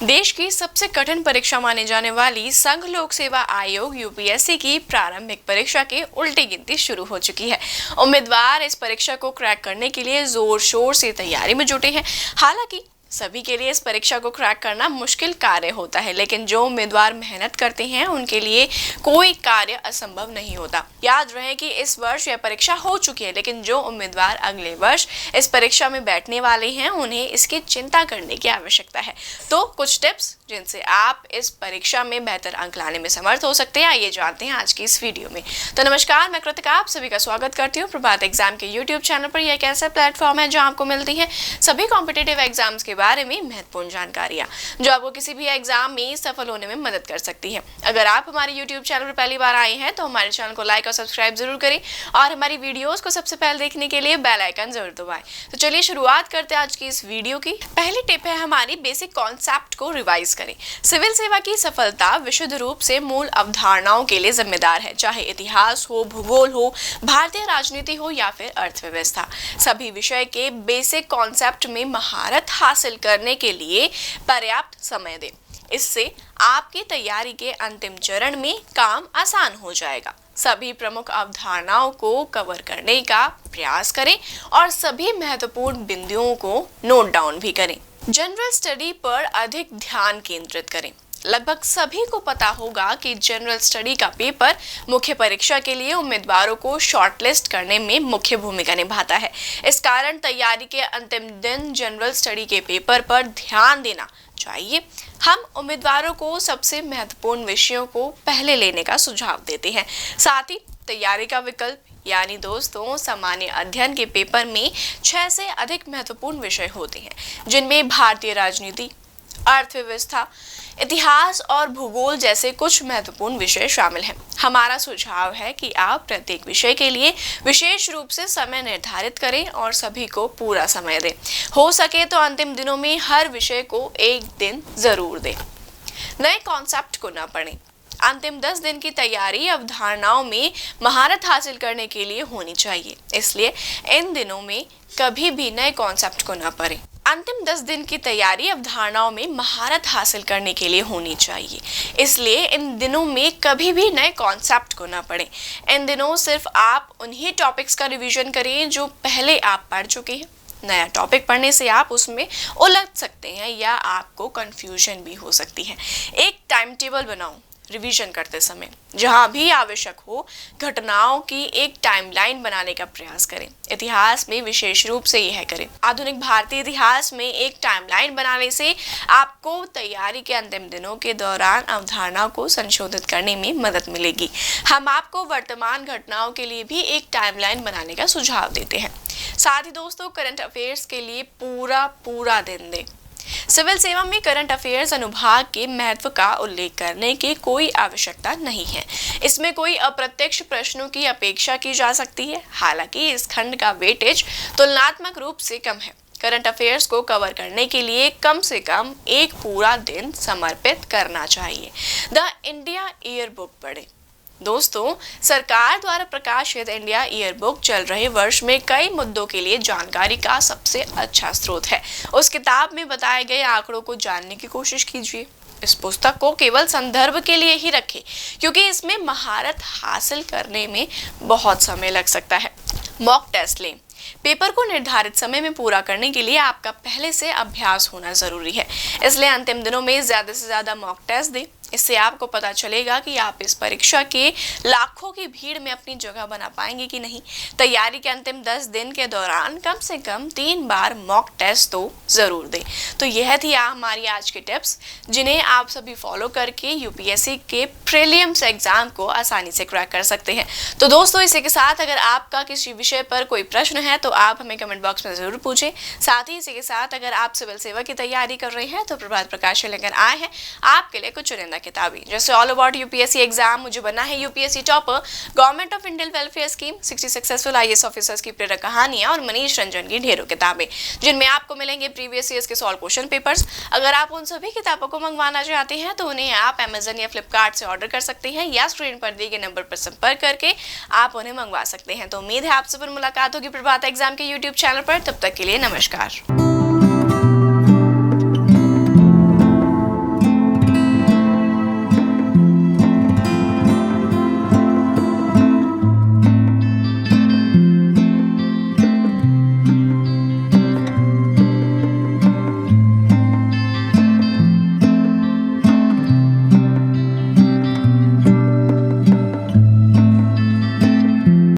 देश की सबसे कठिन परीक्षा माने जाने वाली संघ लोक सेवा आयोग यूपीएससी की प्रारंभिक परीक्षा की उल्टी गिनती शुरू हो चुकी है। उम्मीदवार इस परीक्षा को क्रैक करने के लिए जोर शोर से तैयारी में जुटे हैं। हालांकि सभी के लिए इस परीक्षा को क्रैक करना मुश्किल कार्य होता है, लेकिन जो उम्मीदवार मेहनत करते हैं उनके लिए कोई कार्य असंभव नहीं होता। याद रहे कि इस वर्ष यह परीक्षा हो चुकी है, लेकिन जो उम्मीदवार अगले वर्ष इस परीक्षा में बैठने वाले हैं उन्हें इसकी चिंता करने की आवश्यकता है। तो कुछ टिप्स जिनसे आप इस परीक्षा में बेहतर अंक लाने में समर्थ हो सकते हैं, आइए जानते हैं आज की इस वीडियो में। तो नमस्कार, मैं कृतिका आप सभी का स्वागत करती हूँ प्रभात एग्जाम के यूट्यूब चैनल पर। यह एक ऐसा प्लेटफॉर्म है जहाँ आपको मिलती है सभी कॉम्पिटिटिव एग्जाम्स के बारे में महत्वपूर्ण जानकारियां जो आपको किसी भी एग्जाम में सफल होने में मदद कर सकती है। अगर आप हमारे YouTube चैनल पर पहली बार आए हैं तो हमारे चैनल को लाइक और सब्सक्राइब जरूर करें और हमारी वीडियोस को सबसे पहले देखने के लिए बेल आइकन जरूर दबाएं। तो चलिए शुरुआत करते हैं आज की इस वीडियो की। पहली टिप है हमारी बेसिक कॉन्सेप्ट को रिवाइज करें। सिविल सेवा की सफलता विशुद्ध रूप से मूल अवधारणाओं के लिए जिम्मेदार है, चाहे इतिहास हो, भूगोल हो, भारतीय राजनीति हो या फिर अर्थव्यवस्था। सभी विषय के बेसिक कॉन्सेप्ट में महारत हासिल करने के लिए पर्याप्त समय दें। इससे आपकी तैयारी के अंतिम चरण में काम आसान हो जाएगा। सभी प्रमुख अवधारणाओं को कवर करने का प्रयास करें और सभी महत्वपूर्ण बिंदुओं को नोट डाउन भी करें। जनरल स्टडी पर अधिक ध्यान केंद्रित करें। लगभग सभी को पता होगा कि जनरल स्टडी का पेपर मुख्य परीक्षा के लिए उम्मीदवारों को शॉर्टलिस्ट करने में मुख्य भूमिका निभाता है। इस कारण तैयारी के अंतिम दिन जनरल स्टडी के पेपर पर ध्यान देना चाहिए। हम उम्मीदवारों को सबसे महत्वपूर्ण विषयों को पहले लेने का सुझाव देते हैं। साथ ही तैयारी का विकल्प यानी दोस्तों सामान्य अध्ययन के पेपर में 6 से अधिक महत्वपूर्ण विषय होते हैं, जिनमें भारतीय राजनीति, अर्थव्यवस्था, इतिहास और भूगोल जैसे कुछ महत्वपूर्ण विषय शामिल हैं। हमारा सुझाव है कि आप प्रत्येक विषय के लिए विशेष रूप से समय निर्धारित करें और सभी को पूरा समय दें। हो सके तो अंतिम दिनों में हर विषय को एक दिन जरूर दें। नए कॉन्सेप्ट को न पढ़ें। अंतिम 10 दिन की तैयारी अवधारणाओं में महारत हासिल करने के लिए होनी चाहिए, इसलिए इन दिनों में कभी भी नए कॉन्सेप्ट को न पढ़ें। अंतिम 10 दिन की तैयारी अवधारणाओं में महारत हासिल करने के लिए होनी चाहिए, इसलिए इन दिनों में कभी भी नए कॉन्सेप्ट को ना पढ़ें। इन दिनों सिर्फ आप उन्हीं टॉपिक्स का रिवीजन करें जो पहले आप पढ़ चुके हैं। नया टॉपिक पढ़ने से आप उसमें उलझ सकते हैं या आपको कंफ्यूजन भी हो सकती है। एक टाइम टेबल बनाओ रिवीजन करते समय। जहां भी आवश्यक हो घटनाओं की एक टाइमलाइन बनाने का प्रयास करें। इतिहास में विशेष रूप से यह करें। आधुनिक भारतीय इतिहास में एक टाइमलाइन बनाने से आपको तैयारी के अंतिम दिनों के दौरान अवधारणा को संशोधित करने में मदद मिलेगी। हम आपको वर्तमान घटनाओं के लिए भी एक टाइमलाइन बनाने का सुझाव देते हैं। साथ ही दोस्तों करंट अफेयर्स के लिए पूरा दिन दें। सिविल सेवा में करंट अफेयर्स अनुभाग के महत्व का उल्लेख करने की कोई आवश्यकता नहीं है। इसमें कोई अप्रत्यक्ष प्रश्नों की अपेक्षा की जा सकती है। हालांकि इस खंड का वेटेज तुलनात्मक रूप से कम है। करंट अफेयर्स को कवर करने के लिए कम से कम एक पूरा दिन समर्पित करना चाहिए। द इंडिया ईयर बुक पढ़ें। दोस्तों सरकार द्वारा प्रकाशित इंडिया ईयर बुक चल रहे वर्ष में कई मुद्दों के लिए जानकारी का सबसे अच्छा स्रोत है। उस किताब में बताए गए आंकड़ों को जानने की कोशिश कीजिए। इस पुस्तक को केवल संदर्भ के लिए ही रखें, क्योंकि इसमें महारत हासिल करने में बहुत समय लग सकता है। मॉक टेस्ट लें। पेपर को निर्धारित समय में पूरा करने के लिए आपका पहले से अभ्यास होना जरूरी है, इसलिए अंतिम दिनों में ज्यादा से ज्यादा मॉक टेस्ट दें। इससे आपको पता चलेगा कि आप इस परीक्षा के लाखों की भीड़ में अपनी जगह बना पाएंगे कि नहीं। तैयारी के अंतिम 10 दिन के दौरान कम से कम 3 बार मॉक टेस्ट तो जरूर दें। तो यह थी हमारी आज की टिप्स, जिन्हें आप सभी फॉलो करके यूपीएससी के प्रीलिम्स एग्जाम को आसानी से क्रैक कर सकते हैं। तो दोस्तों इसी के साथ अगर आपका किसी विषय पर कोई प्रश्न है तो आप हमें कमेंट बॉक्स में जरूर पूछें। साथ ही इसी के साथ अगर आप सिविल सेवा की तैयारी कर रहे हैं तो प्रभात प्रकाश से लेकर आए हैं आपके लिए कुछ चुनिंदा किताबें, जैसे ऑल अबाउट यूपीएससी एग्जाम, मुझे बनना है UPSC topper, government of Indian welfare scheme, 60 successful IAS officers की प्रेरक कहानियां और मनीष रंजन की ढेरों किताबें, जिनमें आपको मिलेंगे प्रीवियस ईयर्स के सॉल्व क्वेश्चन पेपर्स। अगर आप उन सभी किताबों को मंगवाना चाहते हैं तो उन्हें आप अमेजन या फ्लिपकार्ट से ऑर्डर कर सकते हैं या स्क्रीन पर दिए गए नंबर पर संपर्क करके आप उन्हें मंगवा सकते हैं। तो उम्मीद है आपसे फिर मुलाकात होगी प्रभात एग्जाम के यूट्यूब चैनल पर। तब तक के लिए नमस्कार।